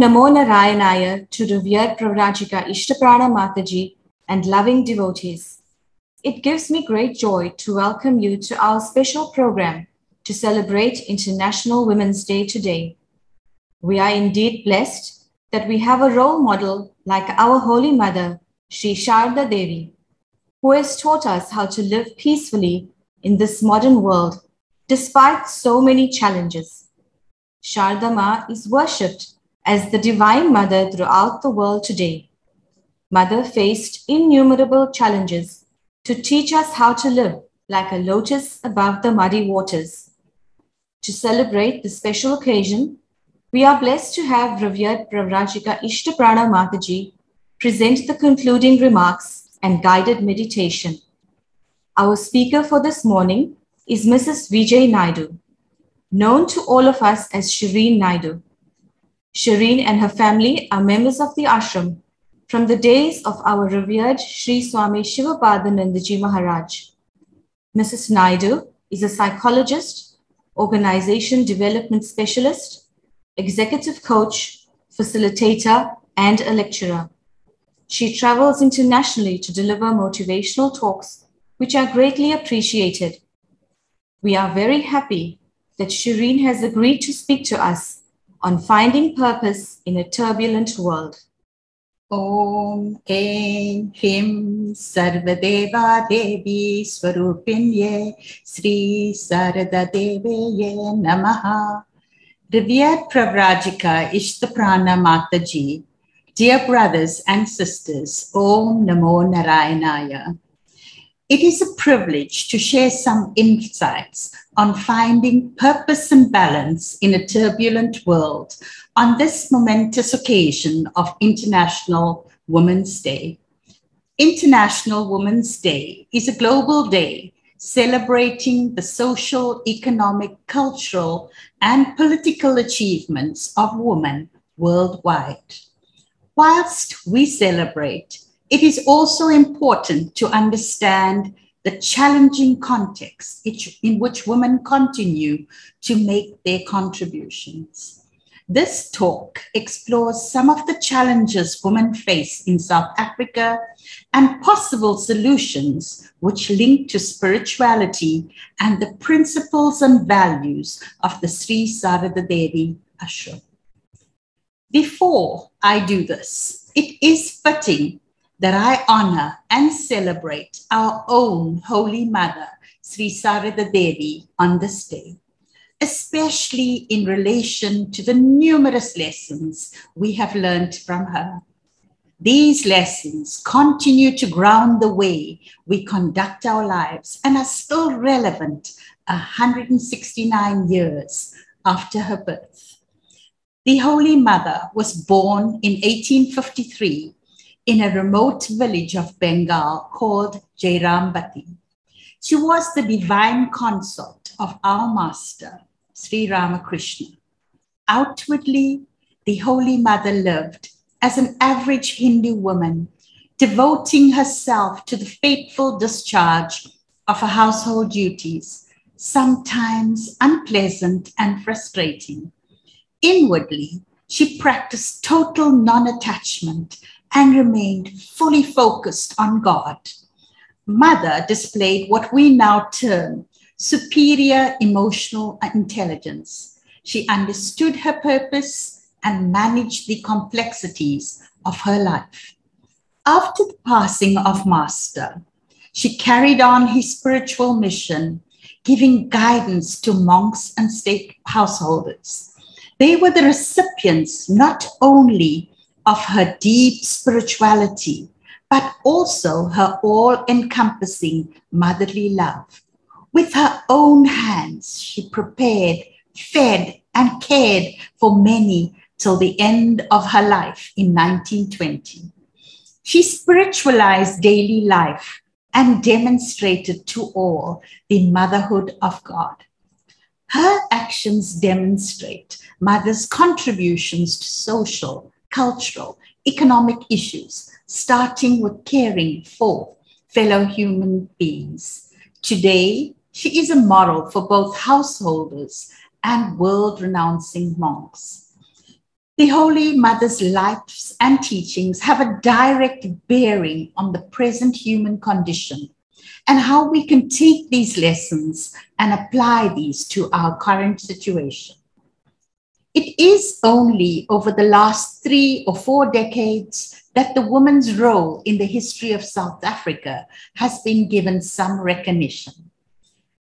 Namo Narayanaya to Revered Pravrajika Ishtaprana Mataji and loving devotees. It gives me great joy to welcome you to our special program to celebrate International Women's Day today. We are indeed blessed that we have a role model like our Holy Mother, Sri Sarada Devi, who has taught us how to live peacefully in this modern world despite so many challenges. Sarada Ma is worshipped as the Divine Mother throughout the world today. Mother faced innumerable challenges to teach us how to live like a lotus above the muddy waters. To celebrate this special occasion, we are blessed to have Revered Pravrajika Ishtaprana Mataji present the concluding remarks and guided meditation. Our speaker for this morning is Mrs. Vijay Naidoo, known to all of us as Shireen Naidoo. Shireen and her family are members of the ashram from the days of our revered Sri Swami Shivapadanandaji Maharaj. Mrs. Naidoo is a psychologist, organization development specialist, executive coach, facilitator, and a lecturer. She travels internationally to deliver motivational talks, which are greatly appreciated. We are very happy that Shireen has agreed to speak to us on finding purpose in a turbulent world. Om Aim Him Sarvadeva Devi Swarupinye Sri Sarada Devi Namaha. Revered Pravrajika Ishtaprana Mataji, dear brothers and sisters, Om Namo Narayanaya. It is a privilege to share some insights on finding purpose and balance in a turbulent world on this momentous occasion of International Women's Day. International Women's Day is a global day celebrating the social, economic, cultural, and political achievements of women worldwide. Whilst we celebrate, it is also important to understand the challenging context in which women continue to make their contributions. This talk explores some of the challenges women face in South Africa and possible solutions which link to spirituality and the principles and values of the Sri Sarada Devi Ashram. Before I do this, it is fitting that I honor and celebrate our own Holy Mother, Sri Sarada Devi, on this day, especially in relation to the numerous lessons we have learned from her. These lessons continue to ground the way we conduct our lives and are still relevant 169 years after her birth. The Holy Mother was born in 1853 in a remote village of Bengal called Jairambati. She was the divine consort of our Master, Sri Ramakrishna. Outwardly, the Holy Mother lived as an average Hindu woman, devoting herself to the faithful discharge of her household duties, sometimes unpleasant and frustrating. Inwardly, she practiced total non-attachment and remained fully focused on God. Mother displayed what we now term superior emotional intelligence. She understood her purpose and managed the complexities of her life. After the passing of Master, she carried on his spiritual mission, giving guidance to monks and state householders. They were the recipients not only of her deep spirituality, but also her all-encompassing motherly love. With her own hands, she prepared, fed, and cared for many till the end of her life in 1920. She spiritualized daily life and demonstrated to all the motherhood of God. Her actions demonstrate Mother's contributions to social, cultural, economic issues, starting with caring for fellow human beings. Today, she is a model for both householders and world-renouncing monks. The Holy Mother's lives and teachings have a direct bearing on the present human condition and how we can take these lessons and apply these to our current situation. It is only over the last 3 or 4 decades that the woman's role in the history of South Africa has been given some recognition.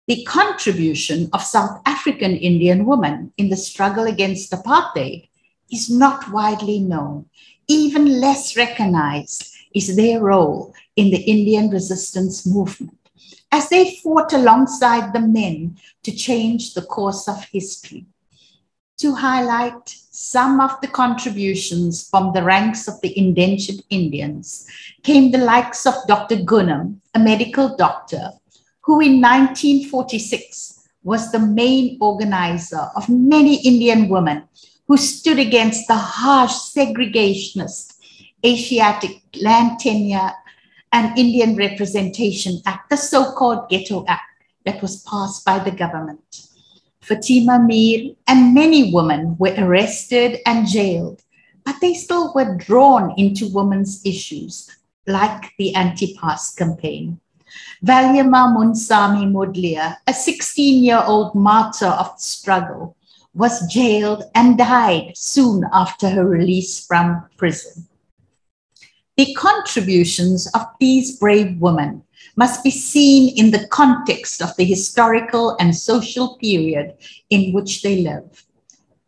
The contribution of South African Indian women in the struggle against apartheid is not widely known. Even less recognized is their role in the Indian resistance movement, as they fought alongside the men to change the course of history. To highlight some of the contributions from the ranks of the indentured Indians came the likes of Dr. Gunam, a medical doctor, who in 1946 was the main organizer of many Indian women who stood against the harsh segregationist Asiatic Land Tenure and Indian Representation Act, the so-called Ghetto Act that was passed by the government. Fatima Mir and many women were arrested and jailed, but they still were drawn into women's issues, like the anti-pass campaign. Valyama Munsami Mudlia, a 16-year-old martyr of the struggle, was jailed and died soon after her release from prison. The contributions of these brave women must be seen in the context of the historical and social period in which they live.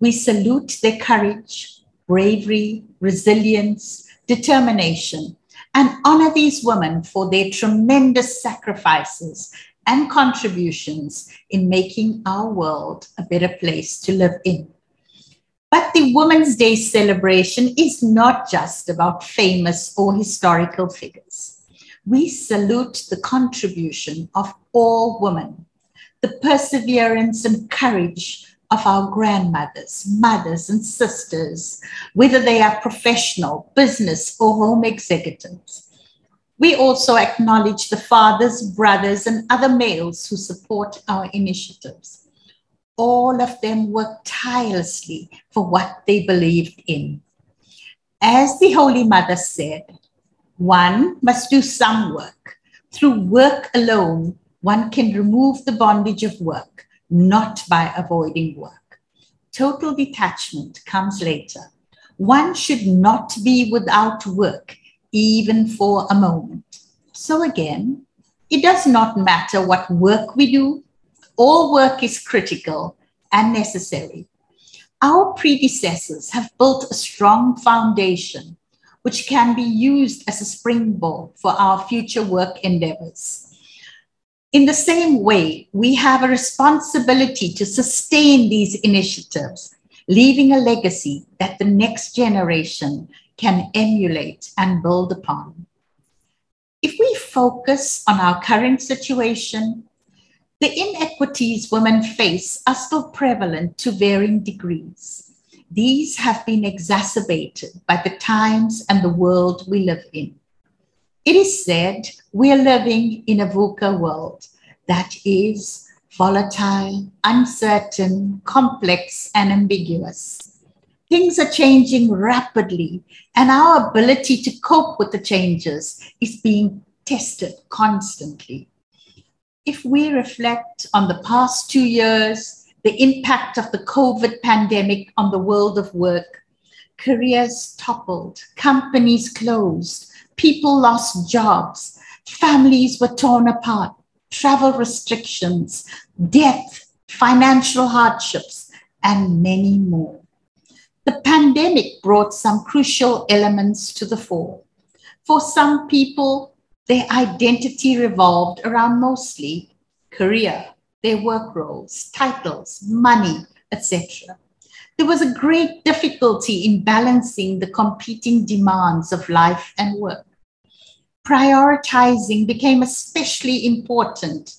We salute their courage, bravery, resilience, determination, and honor these women for their tremendous sacrifices and contributions in making our world a better place to live in. But the Women's Day celebration is not just about famous or historical figures. We salute the contribution of all women, the perseverance and courage of our grandmothers, mothers, and sisters, whether they are professional, business, or home executives. We also acknowledge the fathers, brothers, and other males who support our initiatives. All of them work tirelessly for what they believed in. As the Holy Mother said, one must do some work. Through work alone, one can remove the bondage of work, not by avoiding work. Total detachment comes later. One should not be without work, even for a moment. So again, it does not matter what work we do. All work is critical and necessary. Our predecessors have built a strong foundation which can be used as a springboard for our future work endeavors. In the same way, we have a responsibility to sustain these initiatives, leaving a legacy that the next generation can emulate and build upon. If we focus on our current situation, the inequities women face are still prevalent to varying degrees. These have been exacerbated by the times and the world we live in. It is said we are living in a VUCA world that is volatile, uncertain, complex, and ambiguous. Things are changing rapidly, and our ability to cope with the changes is being tested constantly. If we reflect on the past 2 years, the impact of the COVID pandemic on the world of work, careers toppled, companies closed, people lost jobs, families were torn apart, travel restrictions, death, financial hardships, and many more. The pandemic brought some crucial elements to the fore. For some people, their identity revolved around mostly career, their work roles, titles, money, etc. There was a great difficulty in balancing the competing demands of life and work. Prioritizing became especially important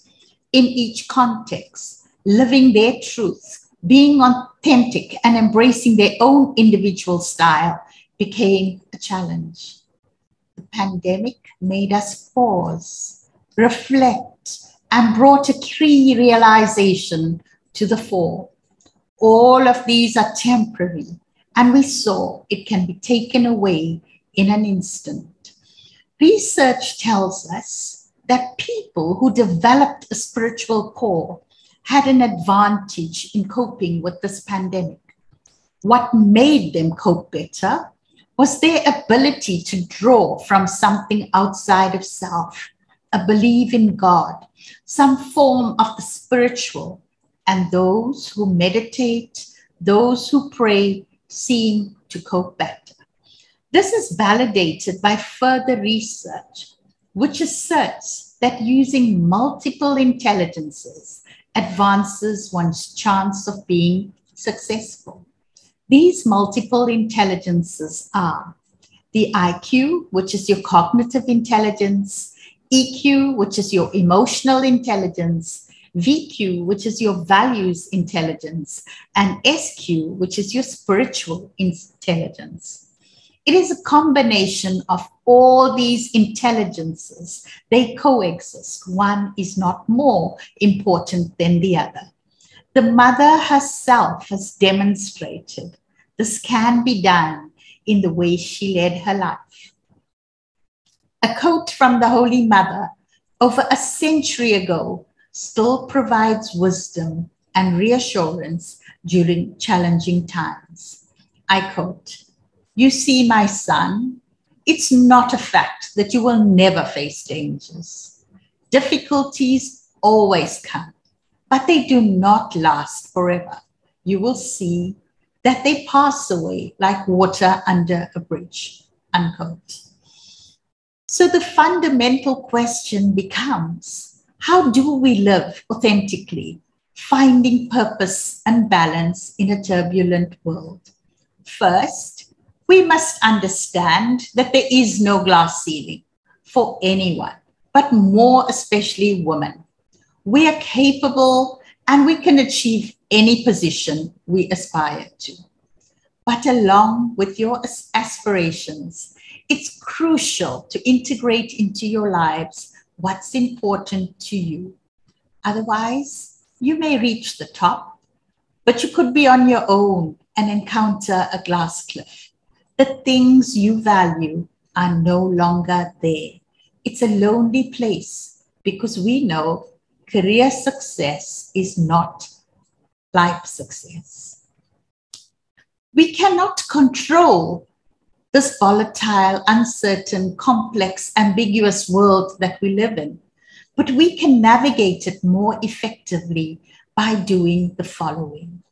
in each context. Living their truth, being authentic, and embracing their own individual style became a challenge. The pandemic made us pause, reflect, and brought a key realization to the fore. All of these are temporary and we saw it can be taken away in an instant. Research tells us that people who developed a spiritual core had an advantage in coping with this pandemic. What made them cope better was their ability to draw from something outside of self, a belief in God, some form of the spiritual, and those who meditate, those who pray, seem to cope better. This is validated by further research, which asserts that using multiple intelligences advances one's chance of being successful. These multiple intelligences are the IQ, which is your cognitive intelligence, EQ, which is your emotional intelligence, VQ, which is your values intelligence, and SQ, which is your spiritual intelligence. It is a combination of all these intelligences. They coexist. One is not more important than the other. The mother herself has demonstrated this can be done in the way she led her life. A quote from the Holy Mother over a century ago still provides wisdom and reassurance during challenging times. I quote, "You see, my son, it's not a fact that you will never face dangers. Difficulties always come, but they do not last forever. You will see that they pass away like water under a bridge," unquote. So the fundamental question becomes, how do we live authentically, finding purpose and balance in a turbulent world? First, we must understand that there is no glass ceiling for anyone, but more especially women. We are capable and we can achieve any position we aspire to. But along with your aspirations, it's crucial to integrate into your lives what's important to you. Otherwise, you may reach the top, but you could be on your own and encounter a glass cliff. The things you value are no longer there. It's a lonely place because we know career success is not life success. We cannot control this volatile, uncertain, complex, ambiguous world that we live in, but we can navigate it more effectively by doing the following.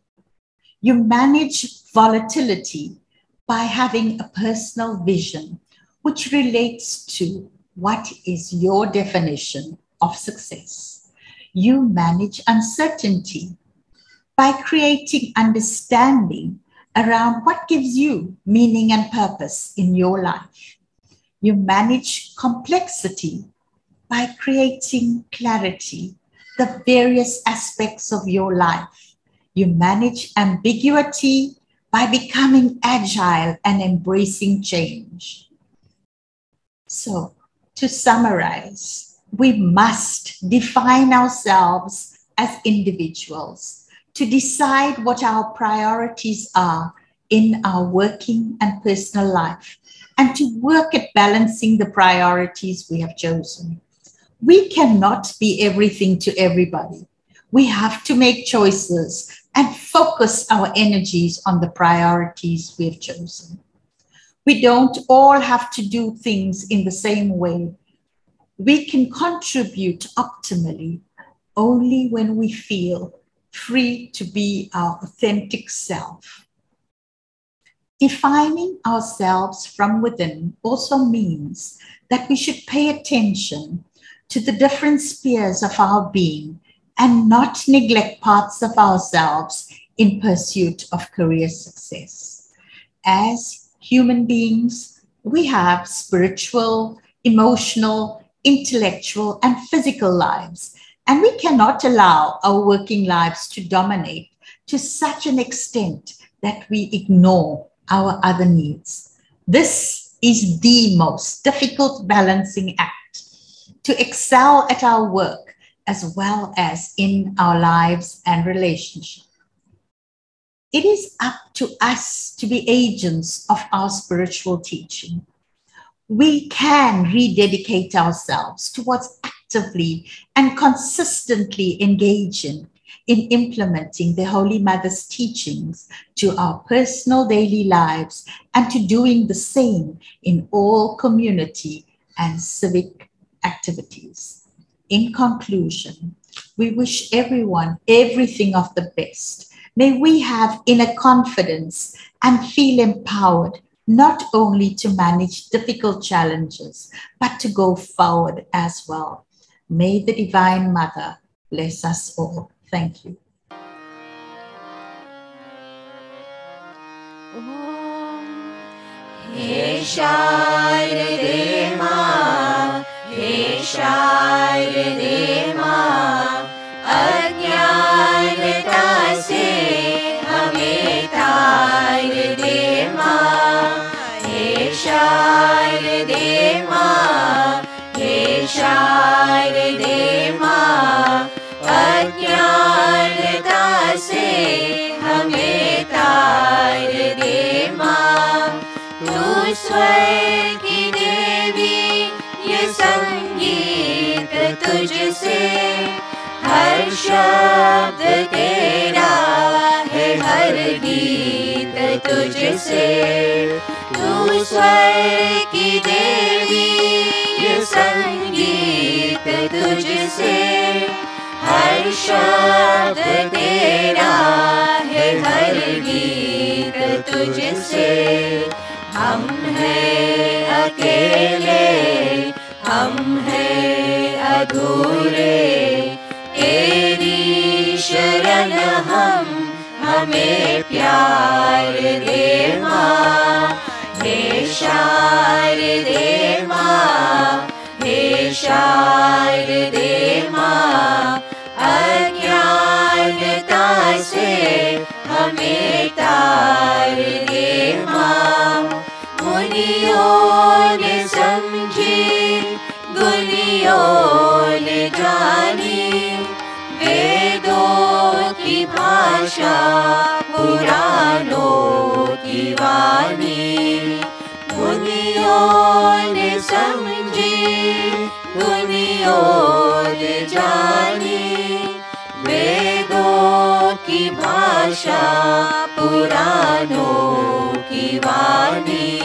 You manage volatility by having a personal vision which relates to what is your definition of success. You manage uncertainty by creating understanding around what gives you meaning and purpose in your life. You manage complexity by creating clarity, the various aspects of your life. You manage ambiguity by becoming agile and embracing change. So, to summarize, we must define ourselves as individuals, to decide what our priorities are in our working and personal life, and to work at balancing the priorities we have chosen. We cannot be everything to everybody. We have to make choices and focus our energies on the priorities we have chosen. We don't all have to do things in the same way. We can contribute optimally only when we feel free to be our authentic self. Defining ourselves from within also means that we should pay attention to the different spheres of our being and not neglect parts of ourselves in pursuit of career success. As human beings, we have spiritual, emotional, intellectual, and physical lives, and we cannot allow our working lives to dominate to such an extent that we ignore our other needs. This is the most difficult balancing act, to excel at our work as well as in our lives and relationships. It is up to us to be agents of our spiritual teaching. We can rededicate ourselves towards actively and consistently engaging in implementing the Holy Mother's teachings to our personal daily lives and to doing the same in all community and civic activities. In conclusion, we wish everyone everything of the best. May we have inner confidence and feel empowered not only to manage difficult challenges, but to go forward as well. May the Divine Mother bless us all. Thank you. He Sarade Ma, He Sarade Ma, अज्ञानता से हमें तार दे माँ, हे शारदे माँ, हे शारदे माँ, अज्ञानता से हमें तार दे माँ, तू स्वर्ग की देवी ये संगीत तुझसे हर शब्द तेरा है, हर गीत तुझसे, तू स्वर्ग की देवी ये संगीत तुझसे, हर शब्द तेरा है, हर गीत तुझसे। हम हैं अकेले, हम हैं अधूरे, तेरी शरण हम, हमें प्यार दे माँ, हे शारदे माँ, हे शारदे माँ, अज्ञानता से हमें तार दे माँ, मुनियों ने समझी, गुनियों ने जानी, वेदों की भाषा, पुराणों की वाणी, मुनियों ने समझी, गुनियों ने जानी, वेदों की भाषा, पुराणों की वाणी।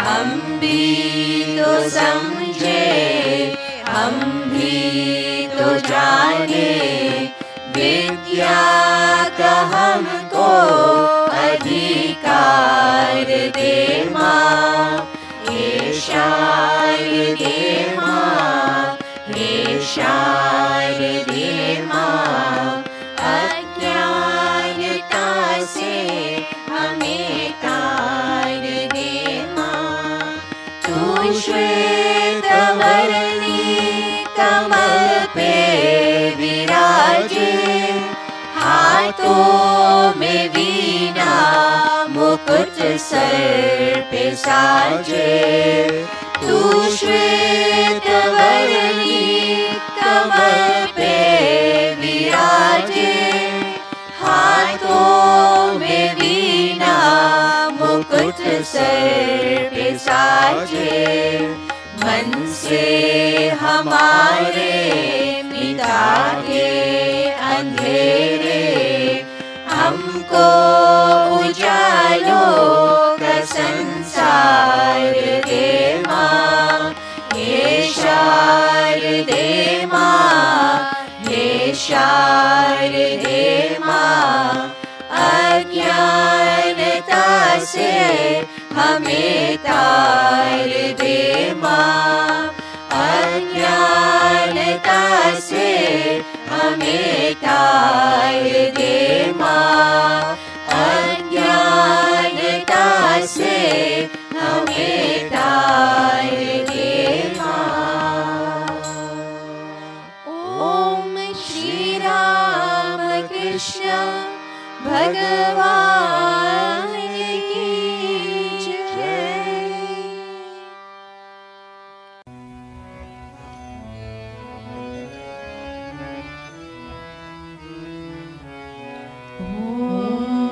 हम भी तो समझे, हम भी तो जाने, विद्या का हमको अधिकार दे माँ, हे शारदे माँ, हे शारदे माँ, अज्ञानता से हमें तार दे माँ, तू श्वेत वर्णी कमल पे विराजे, हाथों में वीणा मुकुट सर पे साजे, तू श्वेत वर्णी कमल पे विराजे, हाथों में वीणा मुकुट सर पे साजे, मन से हमारे मिटा के अंधेरे, हमको उजालों का संसार दे माँ, हे शारदे माँ, हे शारदे माँ, अज्ञानता से हमें तार दे माँ, अज्ञानता से हमें तार दे माँ, अज्ञानता से हमें तार दे माँ। ओम श्री राम कृष्ण भगवान की जय। Om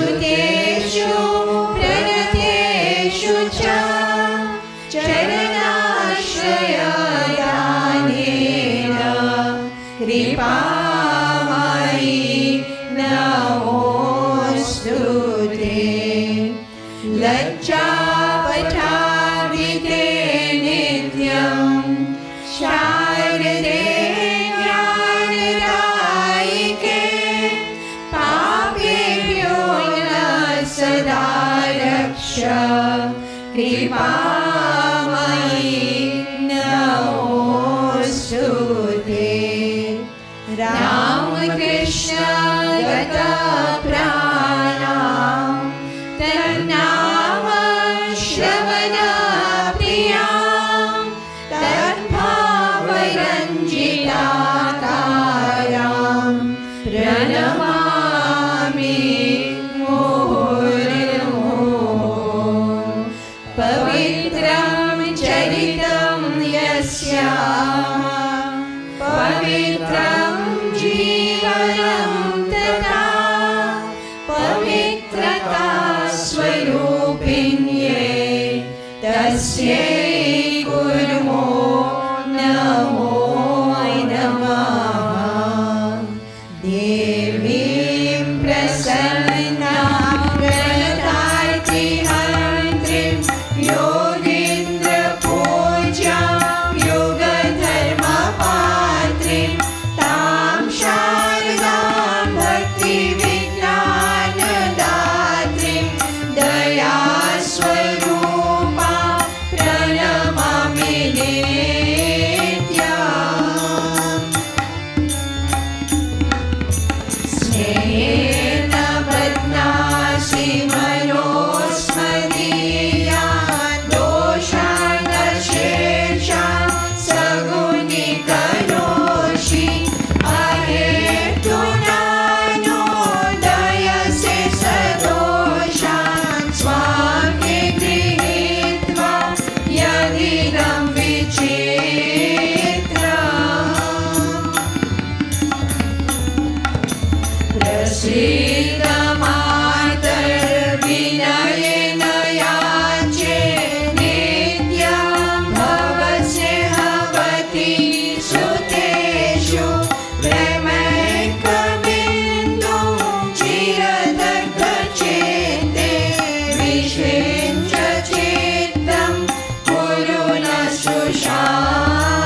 स्तुतेषु प्रणतेषु च चरणाश्रयदानेन कृपामयि नमोऽस्तु ते। लज्जापटावृते नित्यं शारदे ज्ञानदायिके पापेभ्यो न सदा रक्ष कृपामयि नमोऽस्तु ते। रामकृष्ण गतप्राणां तन्नाम श्रवणप्रियां तद्भावरञ्जिताकारां प्रणमामि मुहुर्मुहुः। पवित्रं चरितं यस्याः पवित्रं जीवनं तथा पवित्रता स्वरूपिण्ये तस्यै कुर्मो नमो नमः। देवीं प्रसन्नां प्रणतार्तिहन्त्रीं योगीन्द्रपूज्यां युगधर्मपात्रीं तां शारदां भक्तिविज्ञानदात्रीं दयास्वरूपां प्रणमामि नित्यम्। स्नेहेन बध्नासि मनोस्मदीयान् दोषान् अशेषान् सगुणीकरोषि अहेतुना नोदयसे सदोषान् स्वाङ्गे गृहीत्वा यदिदं विचित्रम्। प्रसीदमातर्विनयेन याचे नित्यं भवस्यहवति सुतेषु प्रेमैकबिन्दुं चिरदग्धचेते विश्वें च चित्तं कुरु न सुशान्तम्।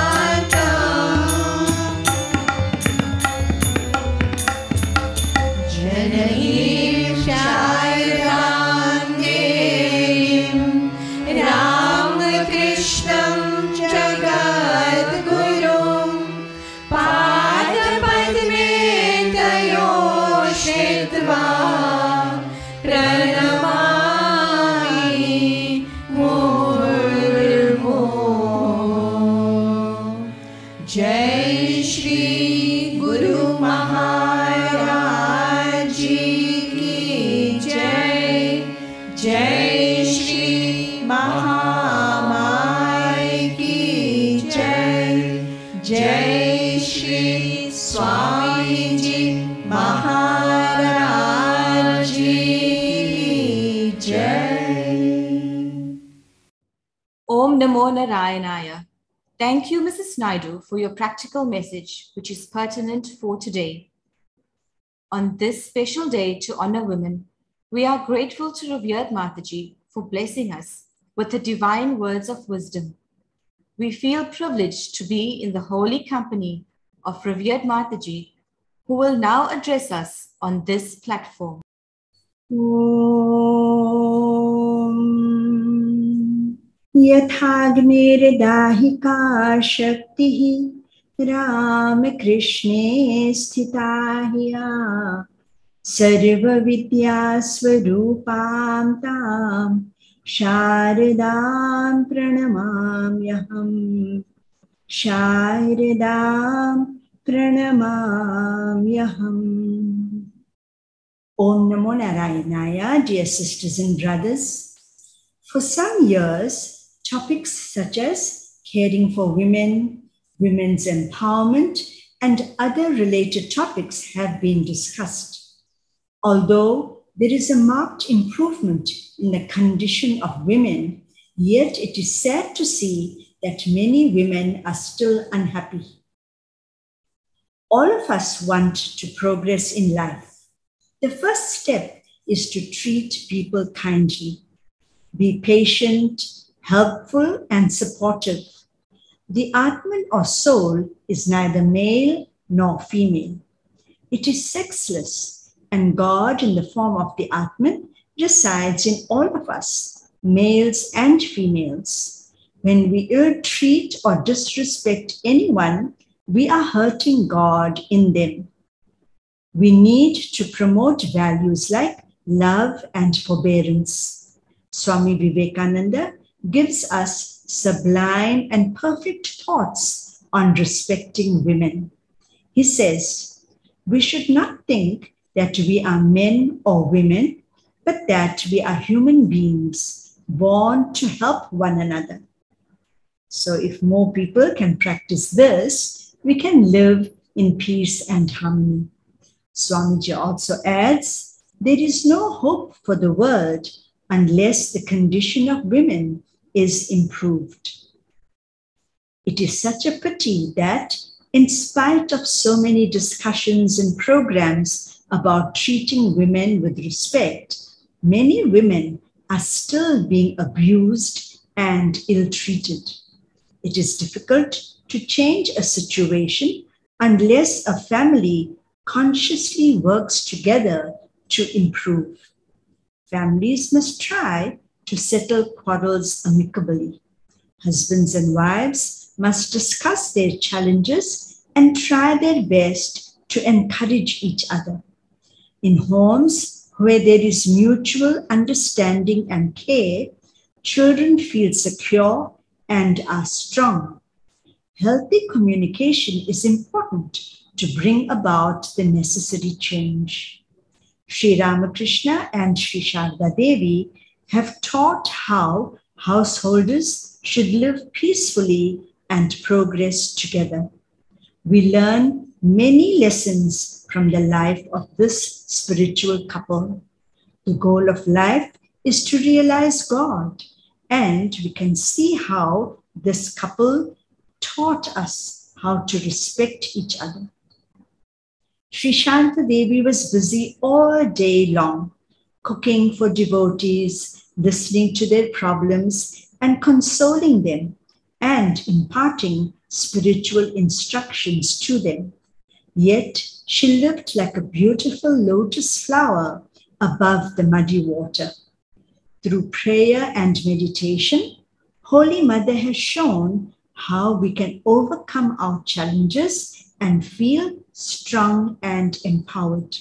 जननीं शारदां देवीं रामकृष्णं जगद्गुरुं पादपद्मे तयोः श्रित्वा प्रणमामि मुहुर्मुहुः। जय श्री गुरु महाराज जी की जय। जय श्री महामाई की जय। जय श्री स्वामी जी महाराज जी की जय। Om Namo Narayanaya. Thank you, Mrs. Naidoo, for your practical message, which is pertinent for today. On this special day to honor women, we are grateful to Revered Mataji for blessing us with the divine words of wisdom. We feel privileged to be in the holy company of Revered Mataji, who will now address us on this platform. यथाग्निर्दाहिका शक्तिः रामकृष्णे स्थिता ह्या सर्वविद्यास्वरूपां तां शारदां प्रणमाम्यहम्। शारदां प्रणमाम्यहम्। Om Namo Narayanaya, dear sisters and brothers. For some years, topics such as caring for women, women's empowerment, and other related topics have been discussed. Although There is a marked improvement in the condition of women, yet it is sad to see that many women are still unhappy. All of us want to progress in life. The first step is to treat people kindly. Be patient, helpful, and supportive. The Atman or soul is neither male nor female. It is sexless, and God in the form of the Atman resides in all of us, males and females. When we ill-treat or disrespect anyone, we are hurting God in them. We need to promote values like love and forbearance. Swami Vivekananda gives us sublime and perfect thoughts on respecting women. He says, we should not think that we are men or women, but that we are human beings born to help one another. So if more people can practice this, we can live in peace and harmony. Swamiji also adds, there is no hope for the world unless the condition of women is improved. It is such a pity that in spite of so many discussions and programs about treating women with respect, many women are still being abused and ill-treated. It is difficult to change a situation unless a family consciously works together to improve. Families must try to settle quarrels amicably. Husbands and wives must discuss their challenges and try their best to encourage each other. In homes where there is mutual understanding and care, children feel secure and are strong. Healthy communication is important to bring about the necessary change. Sri Ramakrishna and Sri Sarada Devi have taught how householders should live peacefully and progress together. We learn many lessons from the life of this spiritual couple. The goal of life is to realize God, and we can see how this couple taught us how to respect each other. Sri Shanta Devi was busy all day long, cooking for devotees, listening to their problems and consoling them, and imparting spiritual instructions to them. Yet she looked like a beautiful lotus flower above the muddy water. Through prayer and meditation, Holy Mother has shown how we can overcome our challenges and feel strong and empowered.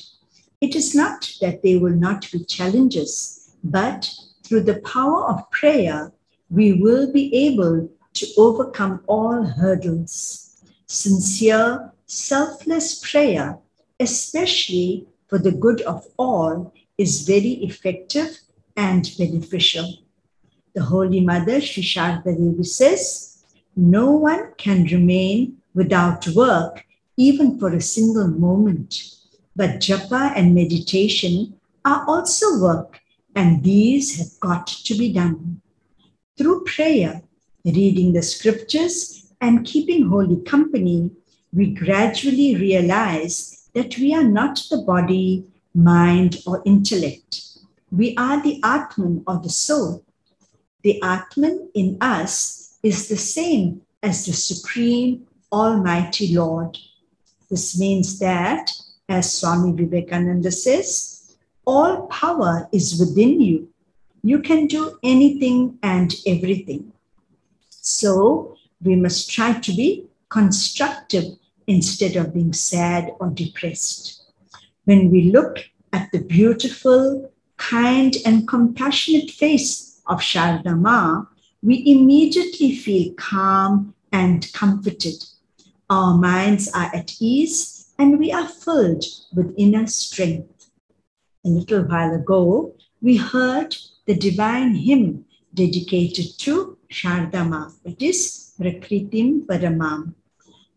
It is not that there will not be challenges, but through the power of prayer, we will be able to overcome all hurdles. Sincere, selfless prayer, especially for the good of all, is very effective and beneficial. The Holy Mother, Sri Sarada Devi says, no one can remain without work even for a single moment. But japa and meditation are also work, and these have got to be done. Through prayer, reading the scriptures, and keeping holy company, we gradually realize that we are not the body, mind, or intellect. We are the Atman or the soul. The Atman in us is the same as the Supreme Almighty Lord. This means that, as Swami Vivekananda says, all power is within you. You can do anything and everything. So we must try to be constructive instead of being sad or depressed. When we look at the beautiful, kind, and compassionate face of Sharda Ma, we immediately feel calm and comforted. Our minds are at ease and we are filled with inner strength. A little while ago, we heard the divine hymn dedicated to Sharda Ma, that is Prakritim Paramam.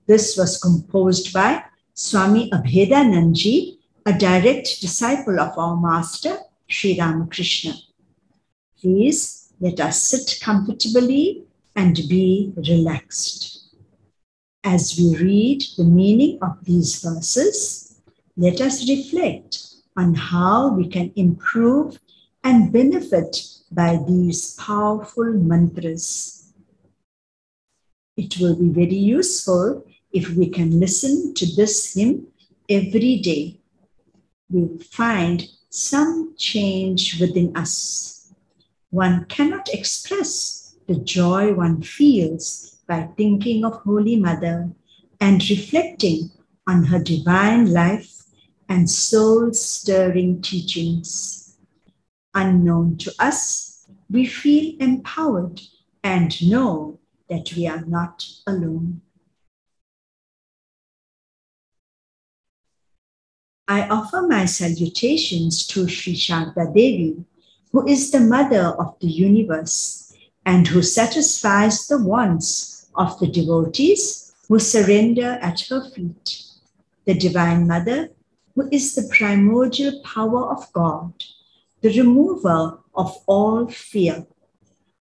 This was composed by Swami Abhedanandji, a direct disciple of our master, Sri Ramakrishna. Please let us sit comfortably and be relaxed. As we read the meaning of these verses, let us reflect on how we can improve and benefit by these powerful mantras. It will be very useful if we can listen to this hymn every day. We will find some change within us. One cannot express the joy one feels by thinking of Holy Mother and reflecting on her divine life and soul-stirring teachings. Unknown to us, we feel empowered and know that we are not alone. I offer my salutations to Sri Sarada Devi, who is the mother of the universe and who satisfies the wants of the devotees who surrender at her feet. The Divine Mother, who is the primordial power of God, the remover of all fear,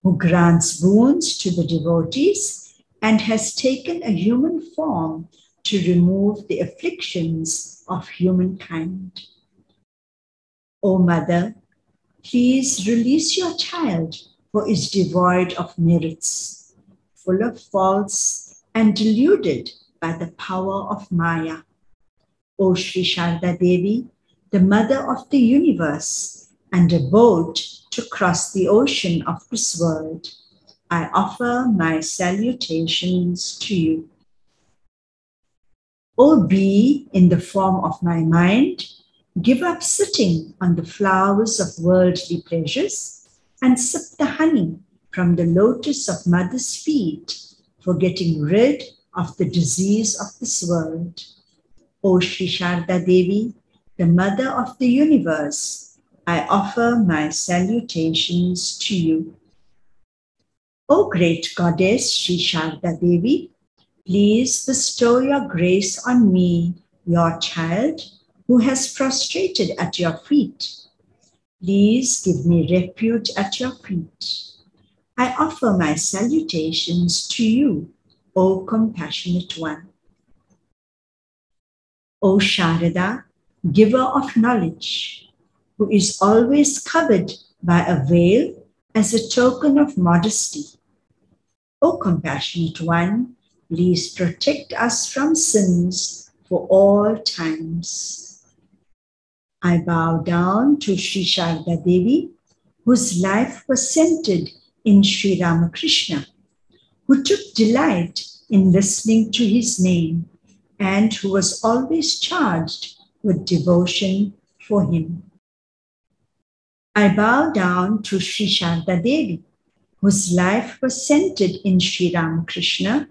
who grants boons to the devotees and has taken a human form to remove the afflictions of humankind. O Mother, please release your child who is devoid of merits, full of faults and deluded by the power of Maya. O Sri Sarada Devi, the Mother of the universe and a boat to cross the ocean of this world, I offer my salutations to you. O bee in the form of my mind, give up sitting on the flowers of worldly pleasures and sip the honey from the lotus of mother's feet for getting rid of the disease of this world. O Sri Sarada Devi, the Mother of the universe, I offer my salutations to you. O great Goddess Sri Sarada Devi, please bestow your grace on me, your child, who has prostrated at your feet. Please give me refuge at your feet. I offer my salutations to you, O compassionate one. O Sarada, giver of knowledge, who is always covered by a veil as a token of modesty. O compassionate one, please protect us from sins for all times. I bow down to Sri Sarada Devi, whose life was centered in Sri Ramakrishna, who took delight in listening to his name and who was always charged with devotion for him. I bow down to Sri Sarada Devi, whose life was centered in Sri Ramakrishna,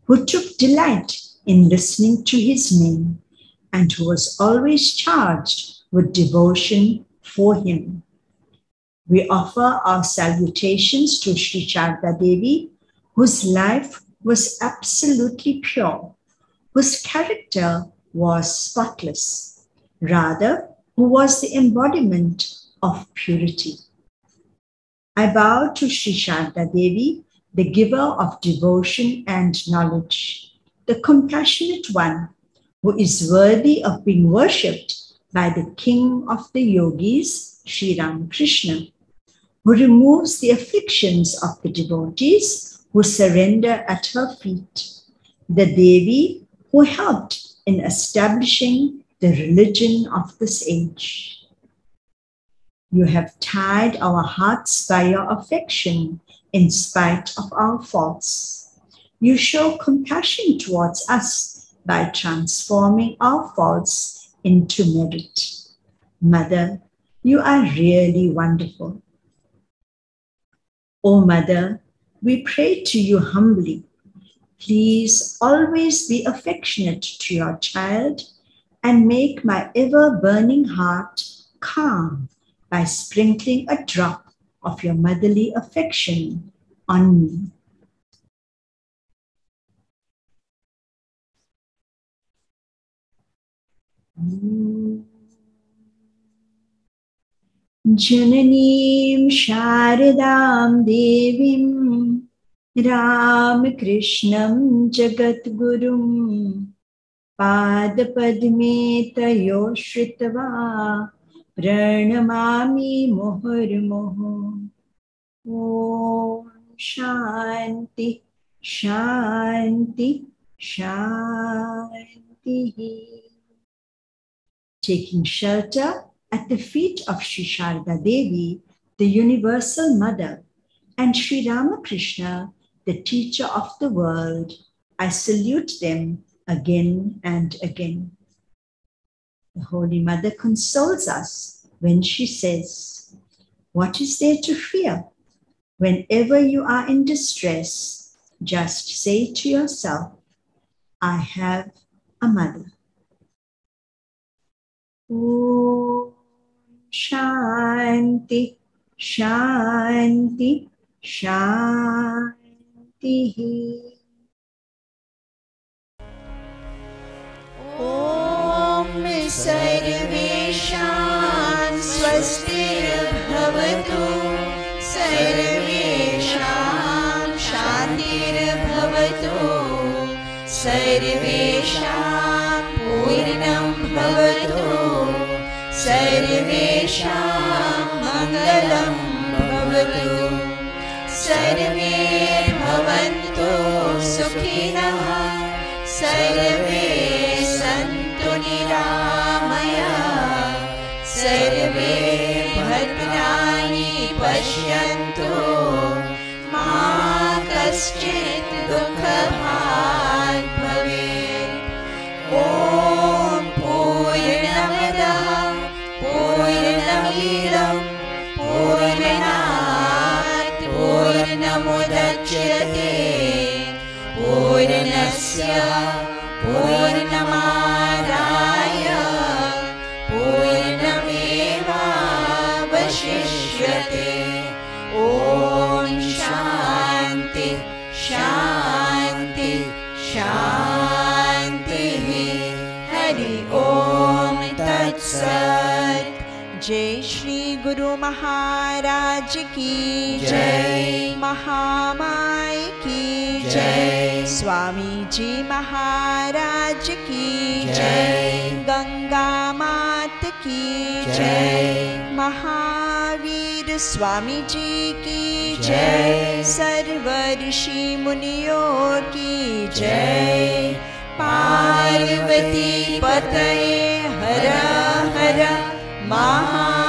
who took delight in listening to his name and who was always charged with devotion for him. We offer our salutations to Sri Sarada Devi, whose life was absolutely pure, whose character was spotless, rather, who was the embodiment of purity. I bow to Sri Sarada Devi, the giver of devotion and knowledge, the compassionate one, who is worthy of being worshipped by the king of the yogis, Sri Ramakrishna, who removes the afflictions of the devotees who surrender at her feet, the Devi who helped in establishing the religion of this age. You have tied our hearts by your affection in spite of our faults. You show compassion towards us by transforming our faults into merit. Mother, you are really wonderful. O Mother, we pray to you humbly. Please always be affectionate to your child and make my ever-burning heart calm by sprinkling a drop of your motherly affection on me. Jananīm Sharadām Devim Ramakrishnam Jagatgurum Padapadme Tayo Shritava Pranamami Muhurmuhu. Om Shanti Shanti Shanti. Taking shelter at the feet of Sri Sarada Devi, the Universal Mother, and Sri Ramakrishna, the teacher of the world, I salute them again and again. The Holy Mother consoles us when she says, "What is there to fear? Whenever you are in distress, just say to yourself, I have a mother." Om Shanti Shanti Shanti. Om Sarvesham Swastirabhavatu Sarvesham Shantirabhavatu Sarvesham Purnam Bhavatu Sarvesham Mangalam Bhavatu Sarve Bhavantu Sukhinah Sarve Santu Niramaya Sarve Bhadrani Pashyantu Ma Kaschit Dukhabhag Bhavet. Om Purnamada Purnamidam Purnat Purnamudachyate Purnasya Purnamadaya Purnameva Vashishyate. Om Shanti Shanti Shanti. Hari Om Tat Sat. Jai Shri Guru Maharaj Ki Jai, Mahamai Ki Jai, Swami Ji Maharaj Ki Jai, Ganga Mat Ki Jai, Mahavir Swami Ji Ki Jai, Sarva Rishi Muniyo Ki Jai, Parvati Pataye Hara Hara Maha